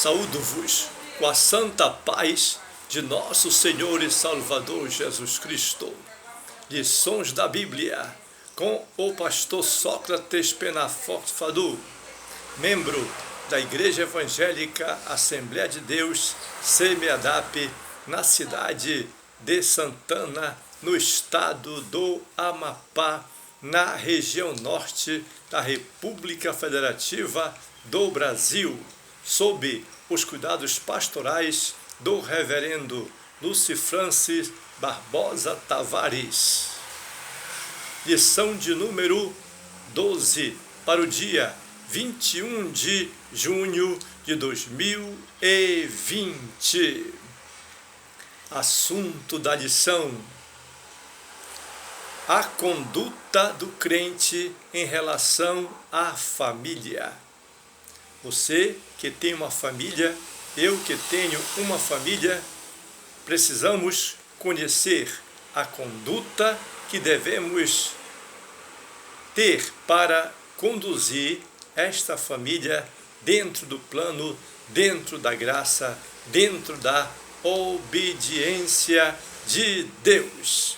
Saúdo-vos com a santa paz de nosso Senhor e Salvador Jesus Cristo. Lições da Bíblia com o pastor Sócrates Penaforte Fadu, membro da Igreja Evangélica Assembleia de Deus, CEMEADAP, na cidade de Santana, no estado do Amapá, na região norte da República Federativa do Brasil, sob os cuidados pastorais do reverendo Lúcio Francis Barbosa Tavares. Lição de número 12, para o dia 21 de junho de 2020. Assunto da lição: a conduta do crente em relação à família. Você que tem uma família, eu que tenho uma família, precisamos conhecer a conduta que devemos ter para conduzir esta família dentro do plano, dentro da graça, dentro da obediência de Deus.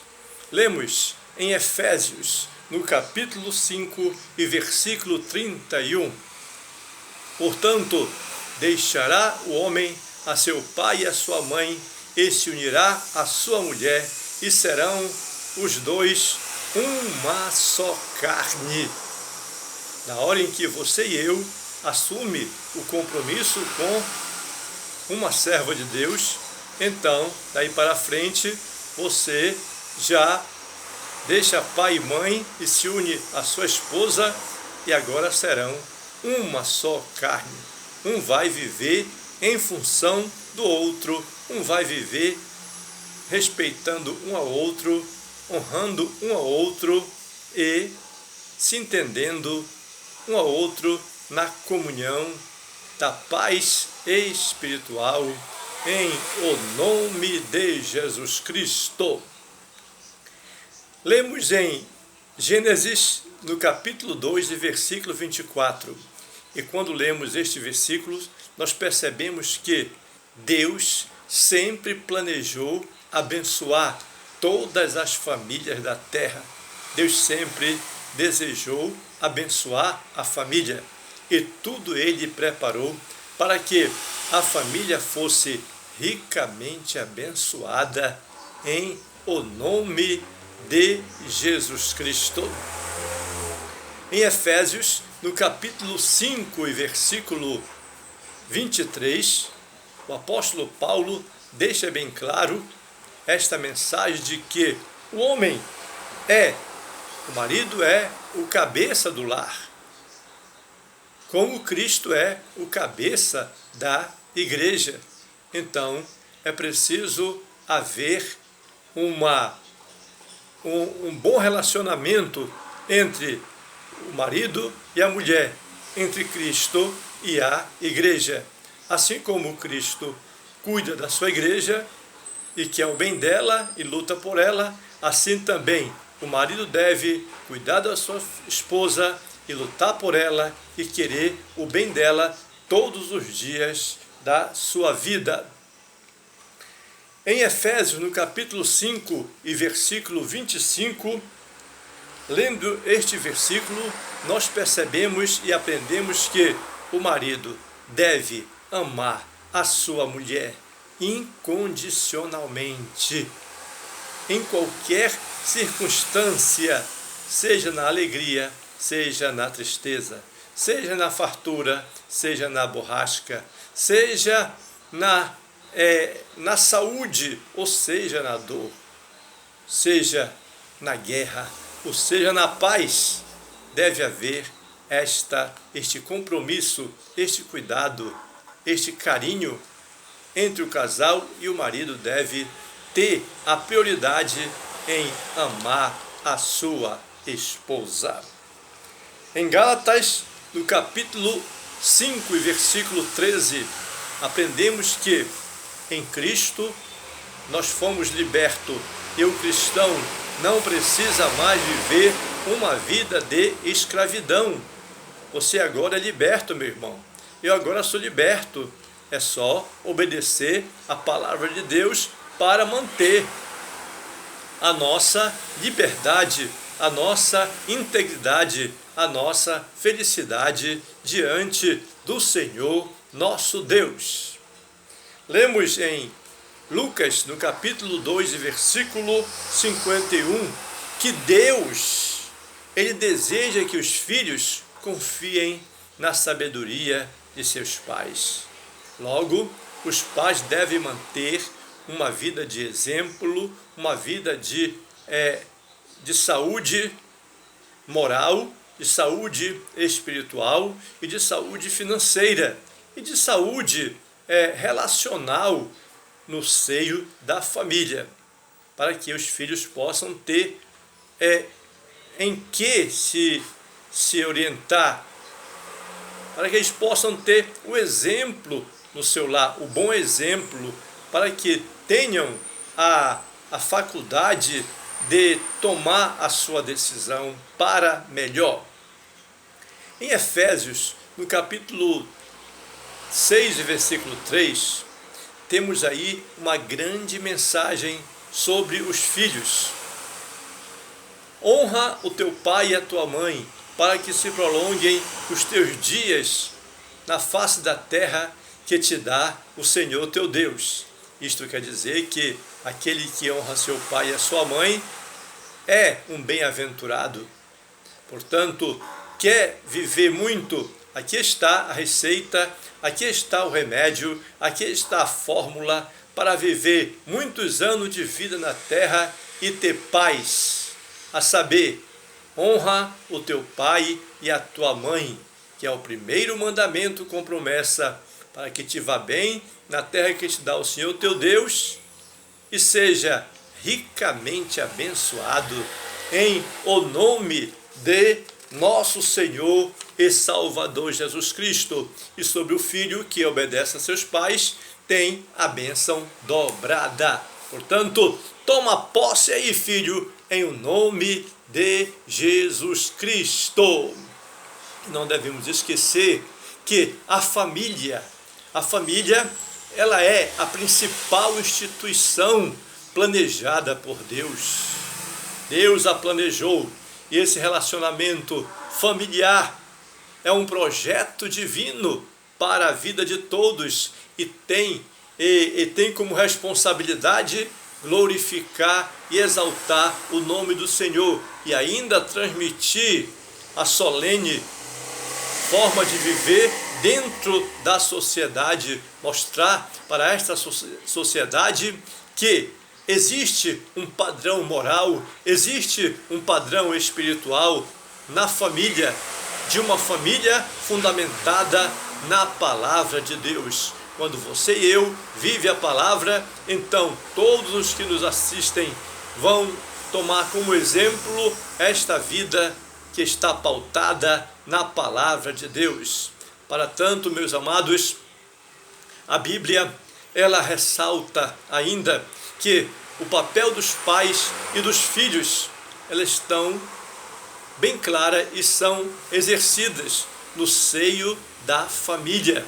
Lemos em Efésios, no capítulo 5 e versículo 31. Portanto, deixará o homem a seu pai e a sua mãe, e se unirá à sua mulher, e serão os dois uma só carne. Na hora em que você e eu assume o compromisso com uma serva de Deus, então, daí para frente, você já deixa pai e mãe e se une à sua esposa, e agora serão uma só carne. Um vai viver em função do outro, um vai viver respeitando um ao outro, honrando um ao outro e se entendendo um ao outro na comunhão da paz espiritual, em o nome de Jesus Cristo. Lemos em Gênesis, no capítulo 2, versículo 24. E quando lemos este versículo, nós percebemos que Deus sempre planejou abençoar todas as famílias da terra. Deus sempre desejou abençoar a família, e tudo Ele preparou para que a família fosse ricamente abençoada em o nome de Jesus Cristo. Em Efésios, no capítulo 5 e versículo 23, o apóstolo Paulo deixa bem claro esta mensagem de que o marido é o cabeça do lar, como Cristo é o cabeça da igreja. Então, é preciso haver um bom relacionamento entre o marido e a mulher, entre Cristo e a igreja. Assim como Cristo cuida da sua igreja e quer o bem dela e luta por ela, assim também o marido deve cuidar da sua esposa e lutar por ela e querer o bem dela todos os dias da sua vida. Em Efésios, no capítulo 5 e versículo 25, lendo este versículo, nós percebemos e aprendemos que o marido deve amar a sua mulher incondicionalmente, em qualquer circunstância, seja na alegria, seja na tristeza, seja na fartura, seja na borrasca, seja na saúde, ou seja na dor, seja na guerra, ou seja na paz. Deve haver este compromisso, este cuidado, este carinho entre o casal, e o marido deve ter a prioridade em amar a sua esposa. Em Gálatas, no capítulo 5 e versículo 13, aprendemos que em Cristo nós fomos libertos, e o cristão não precisa mais viver uma vida de escravidão. Você agora é liberto, meu irmão. Eu agora sou liberto É só obedecer a palavra de Deus para manter a nossa liberdade, a nossa integridade, a nossa felicidade diante do Senhor nosso Deus. Lemos em Lucas, no capítulo 2, versículo 51, que Deus, Ele deseja que os filhos confiem na sabedoria de seus pais. Logo, os pais devem manter uma vida de exemplo, uma vida de saúde moral, de saúde espiritual e de saúde financeira e de saúde relacional no seio da família, para que os filhos possam ter em que se orientar, para que eles possam ter o exemplo no seu lar, o bom exemplo, para que tenham a faculdade de tomar a sua decisão para melhor. Em Efésios, no capítulo 6, versículo 3, temos aí uma grande mensagem sobre os filhos. Honra o teu pai e a tua mãe, para que se prolonguem os teus dias na face da terra que te dá o Senhor teu Deus. Isto quer dizer que aquele que honra seu pai e a sua mãe é um bem-aventurado. Portanto, quer viver muito? Aqui está a receita, aqui está o remédio, aqui está a fórmula para viver muitos anos de vida na terra e ter paz. A saber, honra o teu pai e a tua mãe, que é o primeiro mandamento com promessa, para que te vá bem na terra que te dá o Senhor teu Deus e seja ricamente abençoado em o nome de nosso Senhor e Salvador Jesus Cristo. E sobre o filho que obedece a seus pais tem a bênção dobrada. Portanto, toma posse aí, filho, em o nome de Jesus Cristo. Não devemos esquecer que a família, ela é a principal instituição planejada por Deus. Deus a planejou, e esse relacionamento familiar é um projeto divino para a vida de todos e tem como responsabilidade glorificar e exaltar o nome do Senhor e ainda transmitir a solene forma de viver dentro da sociedade, mostrar para esta sociedade que existe um padrão moral, existe um padrão espiritual na família, de uma família fundamentada na palavra de Deus. Quando você e eu vivem a palavra, então todos os que nos assistem vão tomar como exemplo esta vida que está pautada na palavra de Deus. Para tanto, meus amados, a Bíblia, ela ressalta ainda que o papel dos pais e dos filhos, elas estão bem claras e são exercidas no seio da família.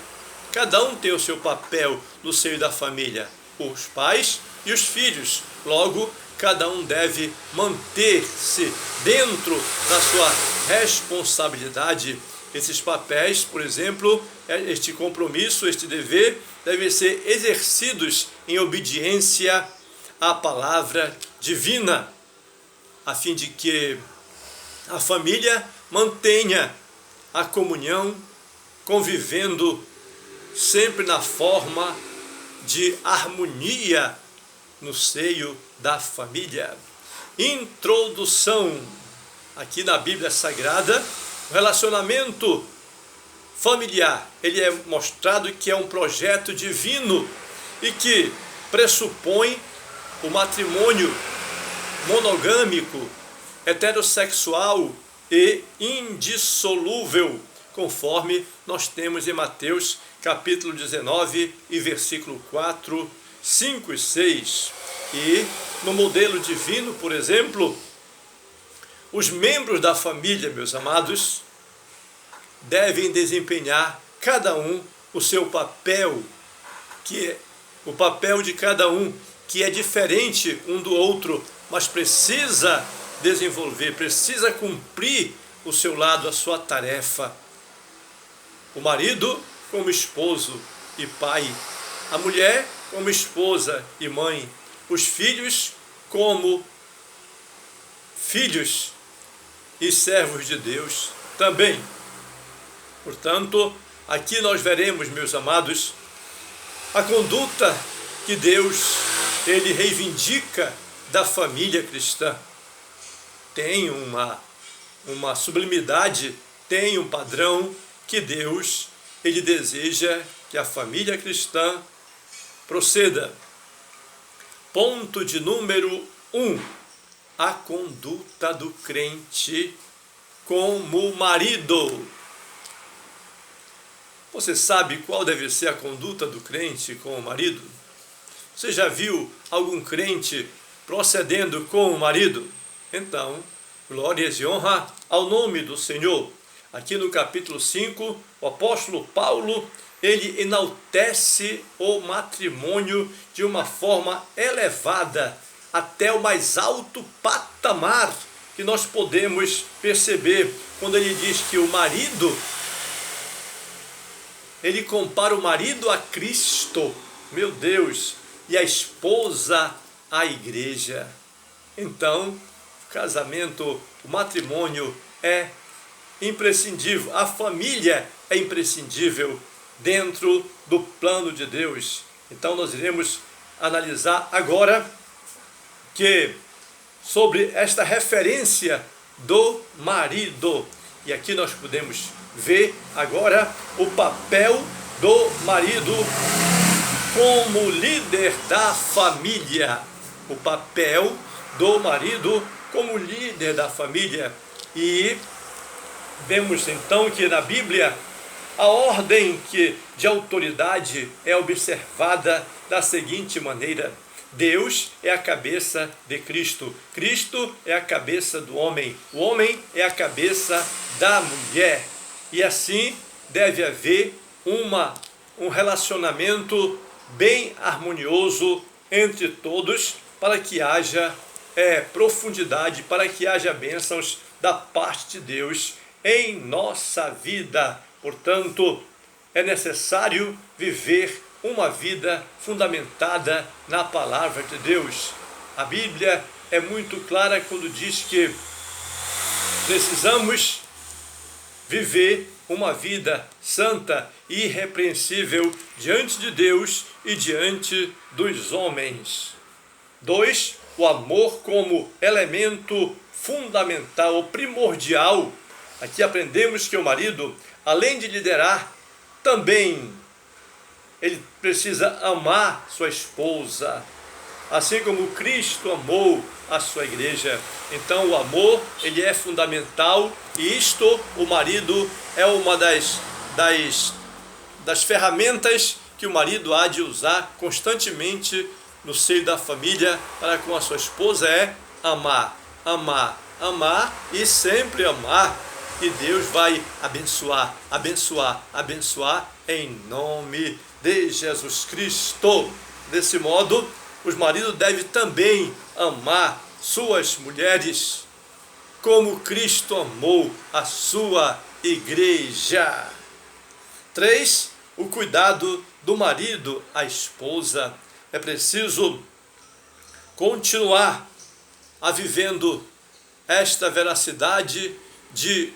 Cada um tem o seu papel no seio da família, os pais e os filhos. Logo, cada um deve manter-se dentro da sua responsabilidade. Esses papéis, por exemplo, este compromisso, este dever, devem ser exercidos em obediência à palavra divina, a fim de que a família mantenha a comunhão, convivendo sempre na forma de harmonia no seio da família. Introdução. Aqui na Bíblia Sagrada, o relacionamento familiar, ele é mostrado que é um projeto divino e que pressupõe o matrimônio monogâmico, heterossexual e indissolúvel, conforme nós temos em Mateus capítulo 19 e versículo 4, 5 e 6. E no modelo divino, por exemplo, os membros da família, meus amados, devem desempenhar cada um o seu papel que é o papel de cada um, que é diferente um do outro, mas precisa desenvolver, precisa cumprir o seu lado, a sua tarefa. O marido como esposo e pai, a mulher como esposa e mãe, os filhos como filhos e servos de Deus também. Portanto, aqui nós veremos, meus amados, a conduta que Deus, ele reivindica da família cristã. Tem uma sublimidade, tem um padrão que Deus, ele deseja que a família cristã proceda. Ponto de número 1. A conduta do crente como marido. Você sabe qual deve ser a conduta do crente com o marido? Você já viu algum crente procedendo com o marido? Então, glórias e honra ao nome do Senhor. Aqui no capítulo 5, o apóstolo Paulo, ele enaltece o matrimônio de uma forma elevada, até o mais alto patamar que nós podemos perceber, quando ele diz que o marido, ele compara o marido a Cristo, meu Deus, e a esposa à igreja. Então, o casamento, o matrimônio é imprescindível, a família é imprescindível dentro do plano de Deus. Então nós iremos analisar agora que sobre esta referência do marido. E aqui nós podemos ver agora o papel do marido como líder da família. O papel do marido como líder da família. E vemos então que na Bíblia a ordem de autoridade é observada da seguinte maneira: Deus é a cabeça de Cristo, Cristo é a cabeça do homem, o homem é a cabeça da mulher. E assim deve haver um relacionamento bem harmonioso entre todos, para que haja profundidade, para que haja bênçãos da parte de Deus em nossa vida. Portanto, é necessário viver uma vida fundamentada na palavra de Deus. A Bíblia é muito clara quando diz que precisamos viver uma vida santa e irrepreensível diante de Deus e diante dos homens. 2. O amor como elemento fundamental ou primordial. Aqui aprendemos que o marido, além de liderar, também ele precisa amar sua esposa, assim como Cristo amou a sua igreja. Então o amor, ele é fundamental, e isto, o marido, é uma das ferramentas que o marido há de usar constantemente no seio da família para com a sua esposa, é amar, amar, amar e sempre amar. E Deus vai abençoar, abençoar, abençoar em nome de Jesus Cristo. Desse modo, os maridos devem também amar suas mulheres, como Cristo amou a sua igreja. 3. O cuidado do marido à esposa. É preciso continuar vivendo esta veracidade de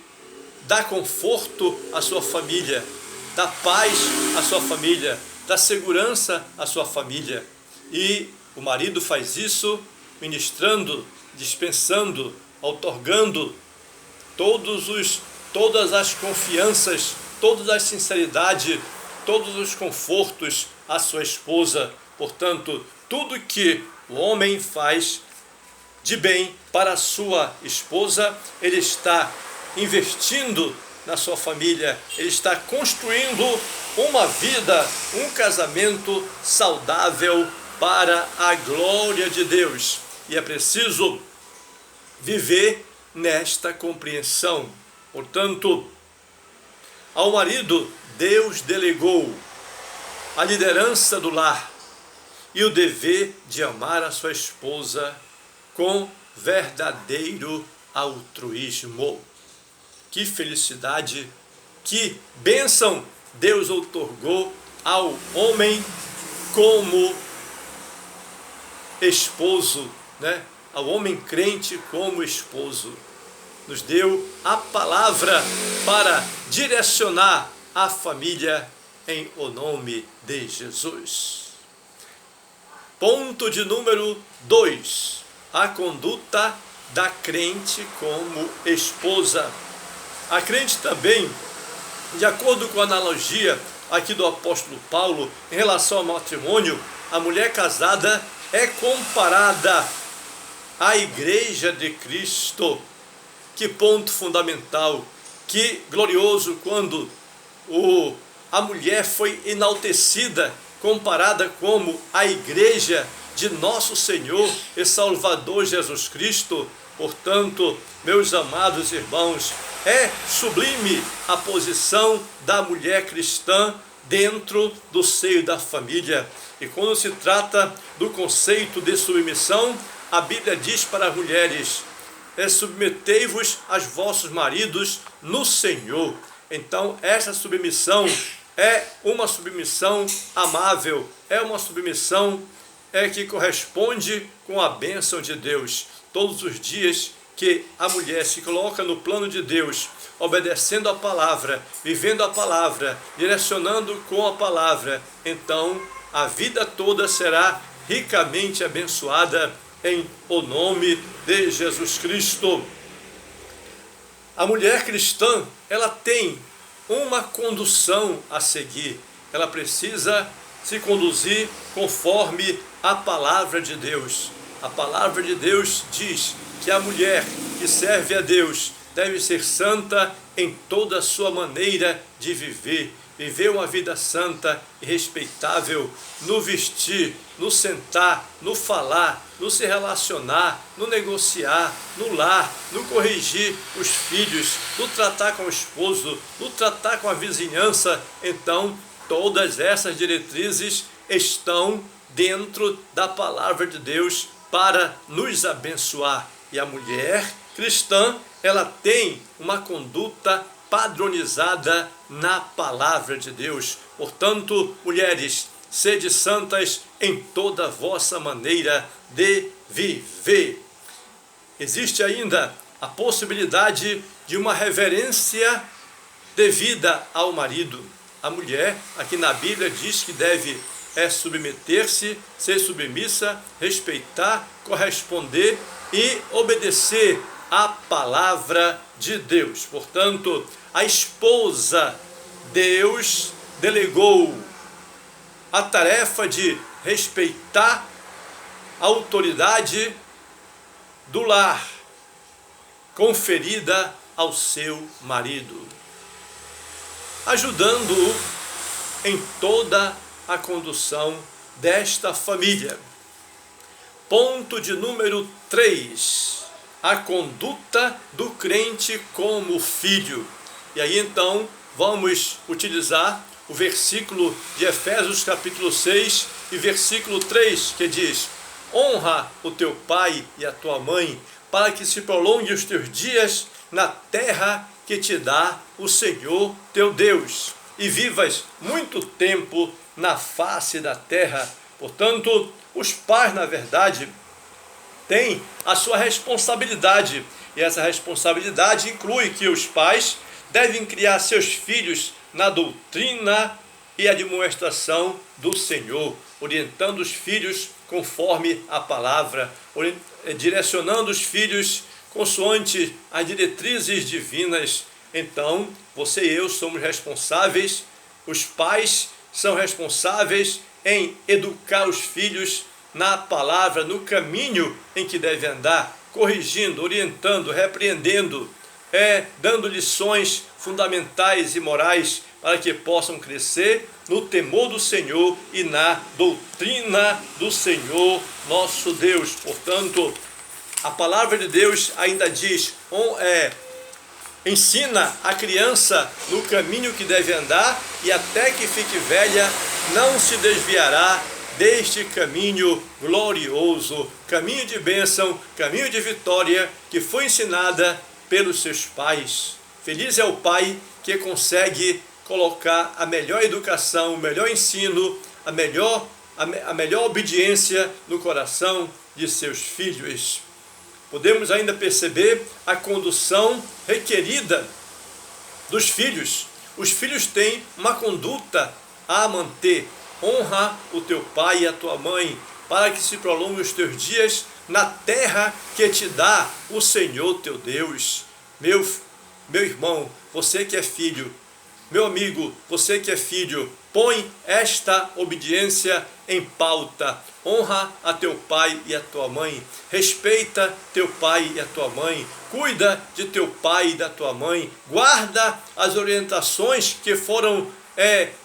dar conforto à sua família, dar paz à sua família, dar segurança à sua família. E o marido faz isso ministrando, dispensando, outorgando todas as confianças, todas as sinceridades, todos os confortos à sua esposa. Portanto, tudo que o homem faz de bem para a sua esposa, ele está investindo na sua família, ele está construindo uma vida, um casamento saudável para a glória de Deus. E é preciso viver nesta compreensão. Portanto, ao marido, Deus delegou a liderança do lar e o dever de amar a sua esposa com verdadeiro altruísmo. Que felicidade, que bênção Deus outorgou ao homem como esposo, né? Ao homem crente como esposo. Nos deu a palavra para direcionar a família em o nome de Jesus. Ponto de número 2. A conduta da crente como esposa. A crente também, de acordo com a analogia aqui do apóstolo Paulo, em relação ao matrimônio, a mulher casada é comparada à igreja de Cristo. Que ponto fundamental, que glorioso quando a mulher foi enaltecida, comparada como a igreja de nosso Senhor e Salvador Jesus Cristo. Portanto, meus amados irmãos, é sublime a posição da mulher cristã dentro do seio da família. E quando se trata do conceito de submissão, a Bíblia diz para as mulheres: submetei-vos aos vossos maridos no Senhor. Então, essa submissão é uma submissão amável, é uma submissão que corresponde com a bênção de Deus. Todos os dias que a mulher se coloca no plano de Deus, obedecendo a palavra, vivendo a palavra, direcionando com a palavra, então a vida toda será ricamente abençoada em o nome de Jesus Cristo. A mulher cristã, ela tem uma condução a seguir. Ela precisa se conduzir conforme a palavra de Deus. A palavra de Deus diz que a mulher que serve a Deus deve ser santa em toda a sua maneira de viver. Viver uma vida santa e respeitável no vestir, no sentar, no falar, no se relacionar, no negociar, no lar, no corrigir os filhos, no tratar com o esposo, no tratar com a vizinhança. Então, todas essas diretrizes estão dentro da palavra de Deus para nos abençoar. E a mulher cristã, ela tem uma conduta padronizada na palavra de Deus. Portanto, mulheres, sede santas em toda a vossa maneira de viver. Existe ainda a possibilidade de uma reverência devida ao marido. A mulher, aqui na Bíblia, diz que deve submeter-se, ser submissa, respeitar, corresponder e obedecer à palavra de Deus. Portanto, a esposa, Deus delegou a tarefa de respeitar a autoridade do lar conferida ao seu marido, ajudando-o em toda a condução desta família. Ponto de número 3. A conduta do crente como filho. E aí então vamos utilizar o versículo de Efésios capítulo 6 e versículo 3, que diz: honra o teu pai e a tua mãe, para que se prolongue os teus dias na terra que te dá o Senhor teu Deus, e vivas muito tempo na face da terra. Portanto, os pais, na verdade, têm a sua responsabilidade, e essa responsabilidade inclui que os pais devem criar seus filhos na doutrina e admoestação do Senhor, orientando os filhos conforme a palavra, direcionando os filhos consoante as diretrizes divinas. Então, você e eu somos responsáveis, os pais são responsáveis em educar os filhos na palavra, no caminho em que deve andar, corrigindo, orientando, repreendendo, dando lições fundamentais e morais para que possam crescer no temor do Senhor e na doutrina do Senhor nosso Deus. Portanto, a palavra de Deus ainda diz, ensina a criança no caminho que deve andar, e até que fique velha não se desviará deste caminho glorioso, caminho de bênção, caminho de vitória, que foi ensinada pelos seus pais. Feliz é o pai que consegue colocar a melhor educação, o melhor ensino, a melhor obediência no coração de seus filhos. Podemos ainda perceber a condução requerida dos filhos. Os filhos têm uma conduta a manter. Honra o teu pai e a tua mãe, para que se prolonguem os teus dias na terra que te dá o Senhor teu Deus. Meu irmão, você que é filho, meu amigo, você que é filho, põe esta obediência em pauta. Honra a teu pai e a tua mãe. Respeita teu pai e a tua mãe. Cuida de teu pai e da tua mãe. Guarda as orientações que foram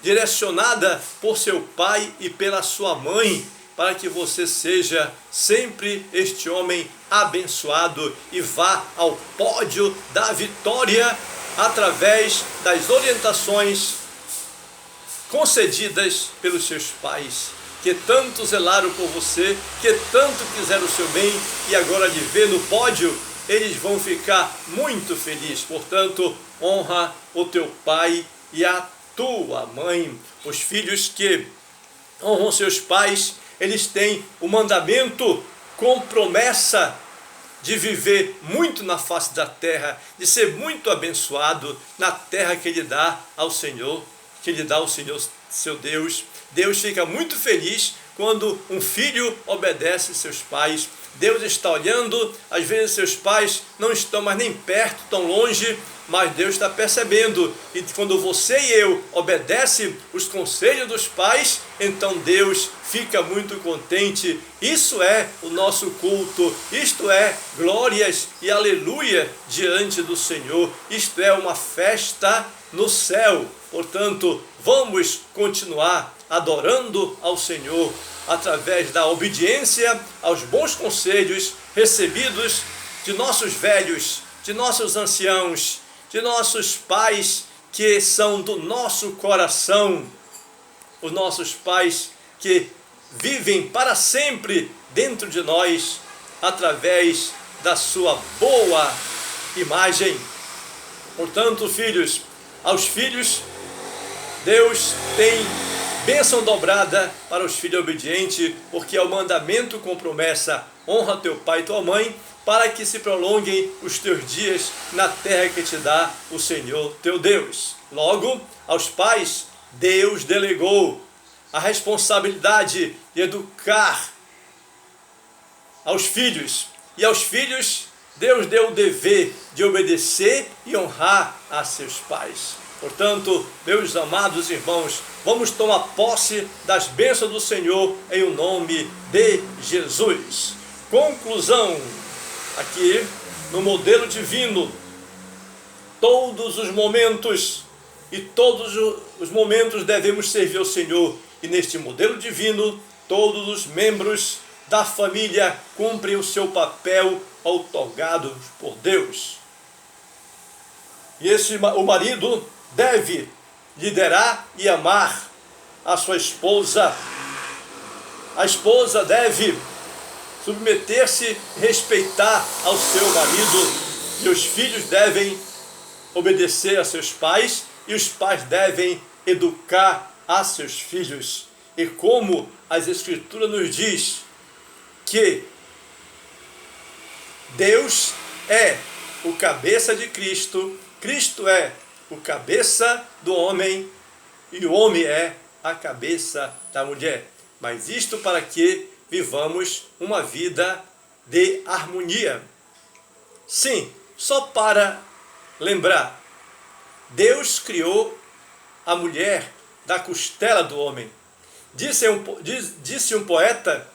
direcionadas por seu pai e pela sua mãe, para que você seja sempre este homem abençoado e vá ao pódio da vitória através das orientações concedidas pelos seus pais, que tanto zelaram por você, que tanto quiseram o seu bem, e agora de ver no pódio, eles vão ficar muito felizes. Portanto, honra o teu pai e a tua mãe. Os filhos que honram seus pais, eles têm o mandamento com promessa de viver muito na face da terra, de ser muito abençoado na terra que ele dá ao Senhor, que lhe dá o Senhor, seu Deus. Deus fica muito feliz quando um filho obedece seus pais. Deus está olhando, às vezes seus pais não estão mais nem perto, tão longe, mas Deus está percebendo. E quando você e eu obedecem os conselhos dos pais, então Deus fica muito contente. Isso é o nosso culto, isto é glórias e aleluia diante do Senhor. Isto é uma festa no céu. Portanto, vamos continuar adorando ao Senhor através da obediência aos bons conselhos recebidos de nossos velhos, de nossos anciãos, de nossos pais que são do nosso coração, os nossos pais que vivem para sempre dentro de nós através da sua boa imagem. Portanto, filhos, aos filhos Deus tem bênção dobrada para os filhos obedientes, porque é o mandamento com promessa: honra teu pai e tua mãe, para que se prolonguem os teus dias na terra que te dá o Senhor teu Deus. Logo, aos pais, Deus delegou a responsabilidade de educar aos filhos, e aos filhos Deus deu o dever de obedecer e honrar a seus pais. Portanto, meus amados irmãos, vamos tomar posse das bênçãos do Senhor em o nome de Jesus. Conclusão, aqui no modelo divino, todos os momentos devemos servir ao Senhor, e neste modelo divino, todos os membros da família cumprem o seu papel outorgado por Deus. E o marido deve liderar e amar a sua esposa. A esposa deve submeter-se e respeitar ao seu marido. E os filhos devem obedecer a seus pais. E os pais devem educar a seus filhos. E como as Escrituras nos diz que Deus é o cabeça de Cristo, Cristo é o cabeça do homem e o homem é a cabeça da mulher. Mas isto para que vivamos uma vida de harmonia. Sim, só para lembrar, Deus criou a mulher da costela do homem. Disse um poeta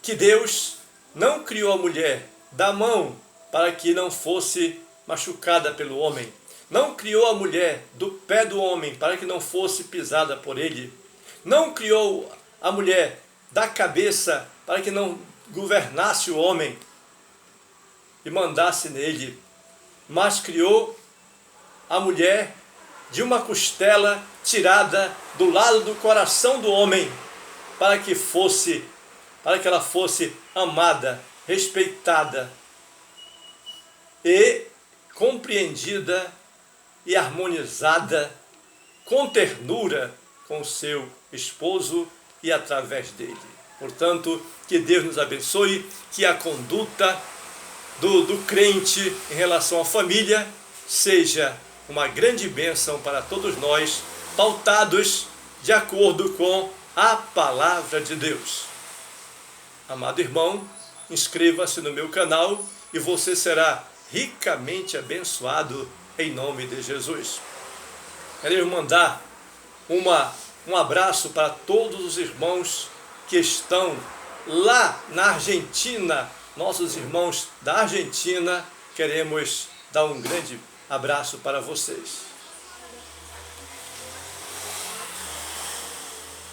que Deus não criou a mulher da mão para que não fosse machucada pelo homem. Não criou a mulher do pé do homem para que não fosse pisada por ele. Não criou a mulher da cabeça para que não governasse o homem e mandasse nele. Mas criou a mulher de uma costela tirada do lado do coração do homem, para que ela fosse amada, respeitada e compreendida e harmonizada com ternura com seu esposo e através dele. Portanto, que Deus nos abençoe, que a conduta do crente em relação à família seja uma grande bênção para todos nós, pautados de acordo com a palavra de Deus. Amado irmão, inscreva-se no meu canal e você será ricamente abençoado em nome de Jesus. Quero mandar um abraço para todos os irmãos que estão lá na Argentina, nossos irmãos da Argentina. Queremos dar um grande abraço para vocês.